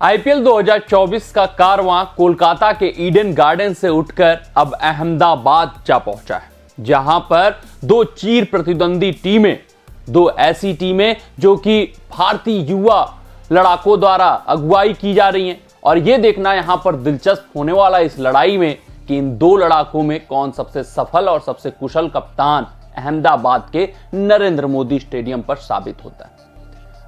IPL 2024 का कारवां कोलकाता के Eden garden से उठकर अब अहमदाबाद जा पहुंचा है, जहां पर दो चीर प्रतिद्वंदी टीमें, दो ऐसी टीमें जो कि भारतीय युवा लड़ाकों द्वारा अगुवाई की जा रही हैं। और यह देखना यहां पर दिलचस्प होने वाला इस लड़ाई में कि इन दो लड़ाकों में कौन सबसे सफल और सबसे कुशल कप्तान अहमदाबाद के नरेंद्र मोदी स्टेडियम पर साबित होता है।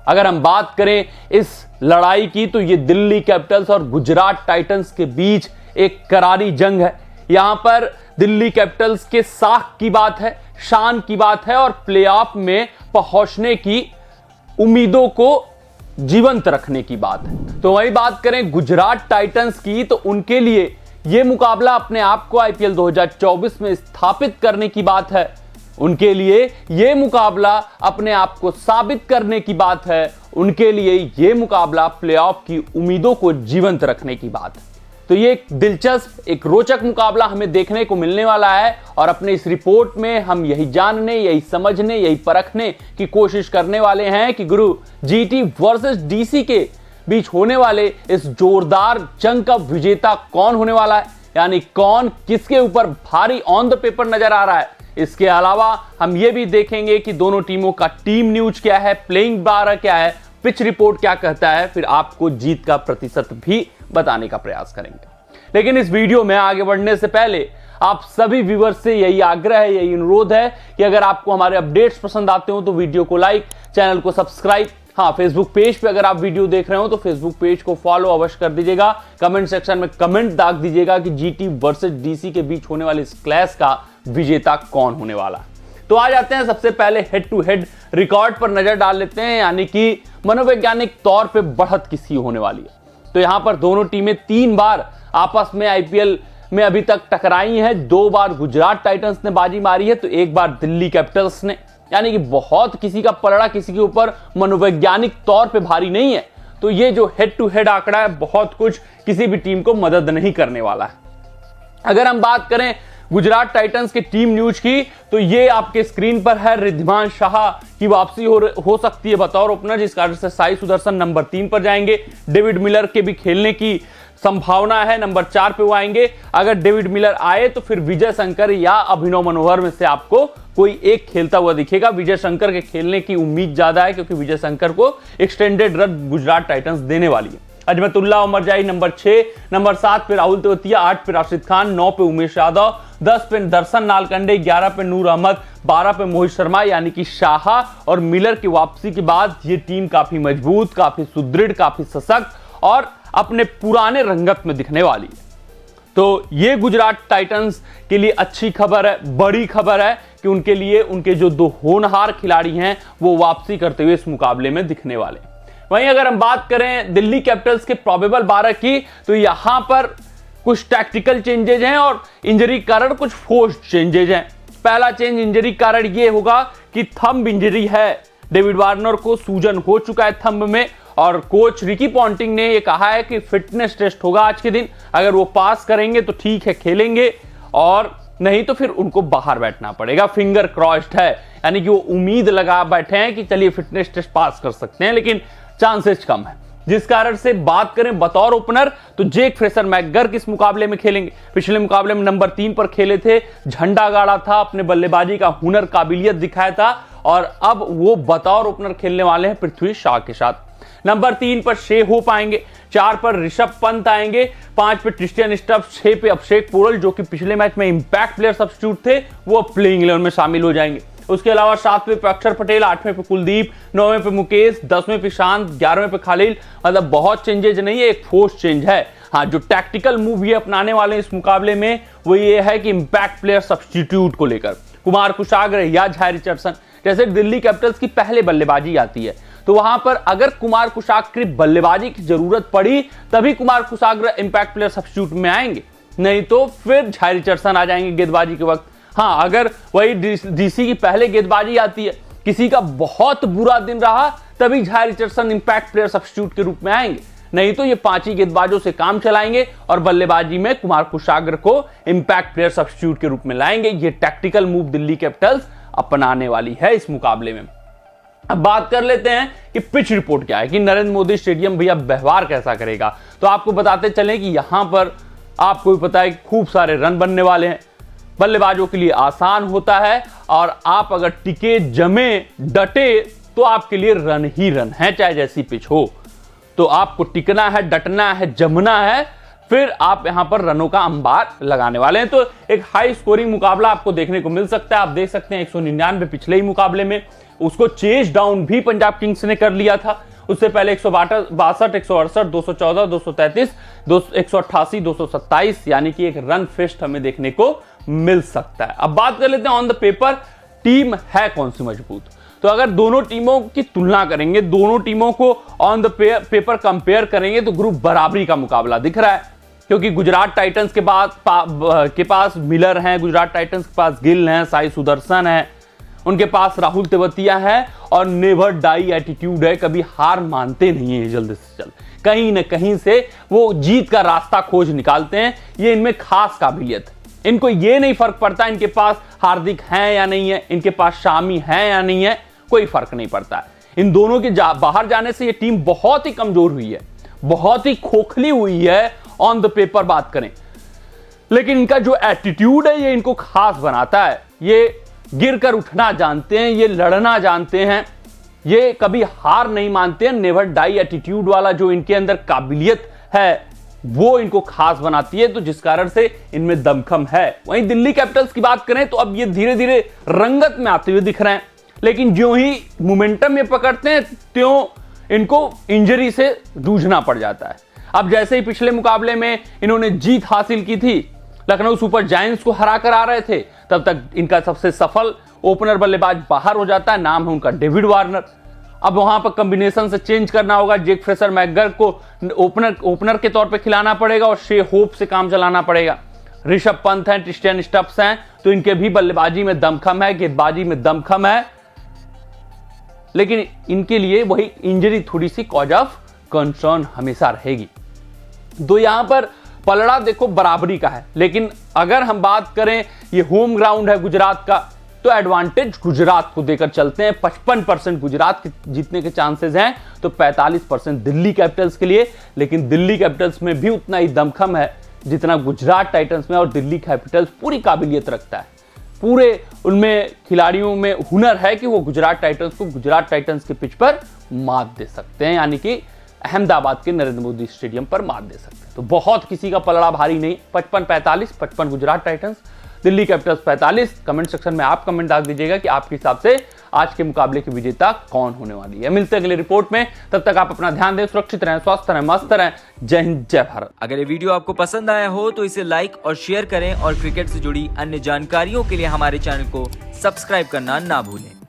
अगर हम बात करें इस लड़ाई की तो ये दिल्ली कैपिटल्स और गुजरात टाइटंस के बीच एक करारी जंग है। यहां पर दिल्ली कैपिटल्स के साख की बात है, शान की बात है और प्लेऑफ में पहुंचने की उम्मीदों को जीवंत रखने की बात है। तो वही बात करें गुजरात टाइटंस की तो उनके लिए यह मुकाबला अपने आप को आईपीएल 2024 में स्थापित करने की बात है। उनके लिए यह मुकाबला अपने आप को साबित करने की बात है। उनके लिए यह मुकाबला प्लेऑफ की उम्मीदों को जीवंत रखने की बात है। तो ये एक दिलचस्प, एक रोचक मुकाबला हमें देखने को मिलने वाला है और अपने इस रिपोर्ट में हम यही जानने, यही समझने, यही परखने की कोशिश करने वाले हैं कि गुरु जीटी वर्सेस डीसी के बीच होने वाले इस जोरदार जंग का विजेता कौन होने वाला है, यानी कौन किसके ऊपर भारी ऑन द पेपर नजर आ रहा है। इसके अलावा हम ये भी देखेंगे कि दोनों टीमों का टीम न्यूज क्या है, प्लेइंग 12 क्या है, पिच रिपोर्ट क्या कहता है, फिर आपको जीत का प्रतिशत भी बताने का प्रयास करेंगे। लेकिन इस वीडियो में आगे बढ़ने से पहले आप सभी व्यूअर्स से यही आग्रह है, यही अनुरोध है कि अगर आपको हमारे अपडेट्स पसंद आते हो तो वीडियो को लाइक, चैनल को सब्सक्राइब, हाँ फेसबुक पेज पे अगर आप वीडियो देख रहे हो तो फेसबुक पेज को फॉलो अवश्य कर दीजिएगा। कमेंट सेक्शन में कमेंट दाग दीजिएगा कि जीटी वर्सेस डीसी के बीच होने वाले इस क्लैश का विजेता कौन होने वाला। तो आ जाते हैं सबसे पहले हेड टू हेड रिकॉर्ड पर नजर डाल लेते हैं, यानी कि मनोवैज्ञानिक तौर पे बढ़त किसकी होने वाली है। तो यहां पर दोनों टीमें 3 बार आपस में आईपीएल में अभी तक टकराई हैं। 2 बार गुजरात टाइटंस ने बाजी मारी है तो 1 बार दिल्ली कैपिटल्स ने, यानी कि बहुत किसी का पलड़ा किसी के ऊपर मनोवैज्ञानिक तौर पे भारी नहीं है। तो ये जो हेड टू हेड आंकड़ा है बहुत कुछ किसी भी टीम को मदद नहीं करने वाला है। अगर हम बात करें गुजरात टाइटंस के टीम न्यूज की तो ये आपके स्क्रीन पर है। रिद्धिमान शाह की वापसी हो सकती है बतौर ओपनर, जिस कारण से साई सुदर्शन नंबर 3 पर जाएंगे। डेविड मिलर के भी खेलने की संभावना है, नंबर 4 पे वो आएंगे। अगर डेविड मिलर आए तो फिर विजय शंकर या अभिनव मनोहर में से आपको कोई एक खेलता हुआ दिखेगा। विजय शंकर के खेलने की उम्मीद ज्यादा है क्योंकि विजय शंकर को एक्सटेंडेड रन गुजरात टाइटंस देने वाली है। अजमतुल्लाह उमर जाई नंबर 6, नंबर 7 पे राहुल तेवतिया, 8 पे राशिद खान, 9 पे उमेश यादव, 10 पे दर्शन नालकंडे, 11 पे नूर अहमद, 12 पे मोहित शर्मा, यानी कि शाह और मिलर की वापसी के बाद ये टीम काफी मजबूत, काफी सुदृढ़, काफी सशक्त और अपने पुराने रंगत में दिखने वाली है। तो ये गुजरात टाइटंस के लिए अच्छी खबर है, बड़ी खबर है कि उनके लिए उनके जो 2 होनहार खिलाड़ी हैं वो वापसी करते हुए इस मुकाबले में दिखने वाले। वहीं अगर हम बात करें दिल्ली कैपिटल्स के प्रोबेबल 12 की तो यहां पर कुछ टैक्टिकल चेंजेज हैं और इंजरी कारण कुछ फोर्स्ड चेंजेज हैं। पहला चेंज इंजरी कारण यह होगा कि थंब इंजरी है, डेविड वार्नर को सूजन हो चुका है थंब में और कोच रिकी पॉन्टिंग ने यह कहा है कि फिटनेस टेस्ट होगा आज के दिन, अगर वो पास करेंगे तो ठीक है खेलेंगे और नहीं तो फिर उनको बाहर बैठना पड़ेगा। फिंगर क्रॉस्ड है, यानी कि वो उम्मीद लगा बैठे हैं कि चलिए फिटनेस टेस्ट पास कर सकते हैं, लेकिन चांसेस कम है। जिस कारण से बात करें बतौर ओपनर तो जेक फ्रेशर मैकगर्क इस मुकाबले में खेलेंगे। पिछले मुकाबले में नंबर 3 पर खेले थे, झंडा गाड़ा था, अपने बल्लेबाजी का हुनर, काबिलियत दिखाया था और अब वो बतौर ओपनर खेलने वाले हैं पृथ्वी शॉ के साथ। नंबर 3 पर शे होप आएंगे, 4 पर ऋषभ पंत आएंगे, 5 पे क्रिस्टियन स्टफ, 6 पे अभिषेक पोरल जो कि पिछले मैच में इंपैक्ट प्लेयर सब्स्टिट्यूट थे, वो प्लेइंग 11 में शामिल हो जाएंगे। उसके अलावा 7वें पे अक्षर पटेल, 8वें पे कुलदीप, 9वें पे मुकेश, 10वें पे शांत, 11वें पे खालिल। मतलब बहुत चेंजेज नहीं है, एक फोर्स चेंज है। हाँ, जो टैक्टिकल मूव ये अपनाने वाले इस मुकाबले में वो ये है कि इंपैक्ट प्लेयर सब्स्टिट्यूट को लेकर कुमार कुशाग्र या झाई रिचर्डसन, जैसे दिल्ली कैपिटल्स की पहले बल्लेबाजी आती है तो वहां पर अगर कुमार कुशाग्र की बल्लेबाजी की जरूरत पड़ी तभी कुमार कुशाग्र इंपैक्ट प्लेयर सब्स्टिट्यूट में आएंगे, नहीं तो फिर झाई रिचर्डसन आ जाएंगे गेंदबाजी के वक्त। हाँ, अगर वही डीसी की पहले गेंदबाजी आती है, किसी का बहुत बुरा दिन रहा तभी झाई रिचर्डसन इंपैक्ट प्लेयर सब्स्टिट्यूट के रूप में आएंगे, नहीं तो ये 5 ही गेंदबाजों से काम चलाएंगे और बल्लेबाजी में कुमार कुशाग्र को इंपैक्ट प्लेयर सब्स्टिट्यूट के रूप में लाएंगे। ये टैक्टिकल मूव दिल्ली कैपिटल्स अपनाने वाली है इस मुकाबले में। अब बात कर लेते हैं कि पिच रिपोर्ट क्या है, कि नरेंद्र मोदी स्टेडियम भैया व्यवहार कैसा करेगा। तो आपको बताते चलें कि यहां पर आपको भी पता है खूब सारे रन बनने वाले हैं, बल्लेबाजों के लिए आसान होता है, और आप अगर टिके जमे डटे तो आपके लिए रन ही रन है, चाहे जैसी पिच हो। तो आपको टिकना है, डटना है, जमना है, फिर आप यहां पर रनों का अंबार लगाने वाले हैं। तो एक हाई स्कोरिंग मुकाबला आपको देखने को मिल सकता है। आप देख सकते हैं 199 पिछले ही मुकाबले में, उसको चेज डाउन भी पंजाब किंग्स ने कर लिया था। उससे पहले 162, 168, 214, 233, 188, 227, यानी कि एक रन फेस्ट हमें देखने को मिल सकता है। अब बात कर लेते हैं ऑन द पेपर टीम है कौन सी मजबूत। तो अगर दोनों टीमों की तुलना करेंगे, दोनों टीमों को ऑन द पेपर कंपेयर करेंगे, तो ग्रुप बराबरी का मुकाबला दिख रहा है, क्योंकि गुजरात टाइटंस के पास मिलर हैं, गुजरात टाइटंस के पास गिल हैं, साई सुदर्शन है, उनके पास राहुल तेवतिया है, और नेवर डाई एटीट्यूड है, कभी हार मानते नहीं है जल्द से जल्द, कहीं ना कहीं से वो जीत का रास्ता खोज निकालते हैं। ये इनमें खास काबिलियत है। इनको ये नहीं फर्क पड़ता इनके पास हार्दिक है या नहीं है, इनके पास शामी है या नहीं है, कोई फर्क नहीं पड़ता है। इन दोनों के बाहर जाने से ये टीम बहुत ही कमजोर हुई है, बहुत ही खोखली हुई है ऑन द पेपर बात करें, लेकिन इनका जो एटीट्यूड है ये इनको खास बनाता है। ये गिरकर उठना जानते हैं, ये लड़ना जानते हैं, ये कभी हार नहीं मानते हैं। नेवर डाई एटीट्यूड वाला जो इनके अंदर काबिलियत है वो इनको खास बनाती है, तो जिस कारण से इनमें दमखम है। वहीं दिल्ली कैपिटल्स की बात करें तो अब ये धीरे धीरे रंगत में आते हुए दिख रहे हैं, लेकिन ज्यों ही मोमेंटम में पकड़ते हैं त्यों इनको इंजरी से जूझना पड़ जाता है। अब जैसे ही पिछले मुकाबले में इन्होंने जीत हासिल की थी, लखनऊ सुपर जायंट्स को हराकर आ रहे थे, तब तक इनका सबसे सफल ओपनर बल्लेबाज बाहर हो जाता है, नाम है उनका डेविड वार्नर। अब वहां पर कॉम्बिनेशन से चेंज करना होगा, जेक फ्रेशर मैकगर को ओपनर के तौर पे खिलाना पड़ेगा और शे होप से काम चलाना पड़ेगा। ऋषभ पंत हैं, ट्रिस्टियन स्टब्स हैं, तो इनके भी बल्लेबाजी में दमखम है, गेंदबाजी में दमखम है, लेकिन इनके लिए वही इंजरी थोड़ी सी कॉज ऑफ कंसर्न हमेशा रहेगी। तो यहां पर पलड़ा देखो बराबरी का है, लेकिन अगर हम बात करें ये होम ग्राउंड है गुजरात का, तो एडवांटेज गुजरात को देकर चलते हैं। 55% गुजरात के जीतने के चांसेस हैं, तो 45% दिल्ली कैपिटल्स के लिए। लेकिन दिल्ली कैपिटल्स में भी उतना ही दमखम है जितना गुजरात टाइटंस में, और दिल्ली कैपिटल्स पूरी काबिलियत रखता है, पूरे उनमें खिलाड़ियों में हुनर है कि वो गुजरात टाइटंस को गुजरात टाइटंस के पिच पर मात दे सकते हैं, यानी कि अहमदाबाद के नरेंद्र मोदी स्टेडियम पर मात दे सकते हैं। तो बहुत किसी का पलड़ा भारी नहीं, 55-45, 55 Gujarat Titans, Delhi Capitals 45। Comment section में आप कमेंट डाल दीजिएगा कि आपके हिसाब से आज के मुकाबले की विजेता कौन होने वाली है। मिलते हैं अगले रिपोर्ट में, तब तक आप अपना ध्यान दें, सुरक्षित रहें, स्वस्थ रहें, मस्त रहें। जय हिंद, जय भारत। अगर ये वीडियो आपको पसंद आया हो तो इसे लाइक और शेयर करें, और क्रिकेट से जुड़ी अन्य जानकारियों के लिए हमारे चैनल को सब्सक्राइब करना ना भूलें।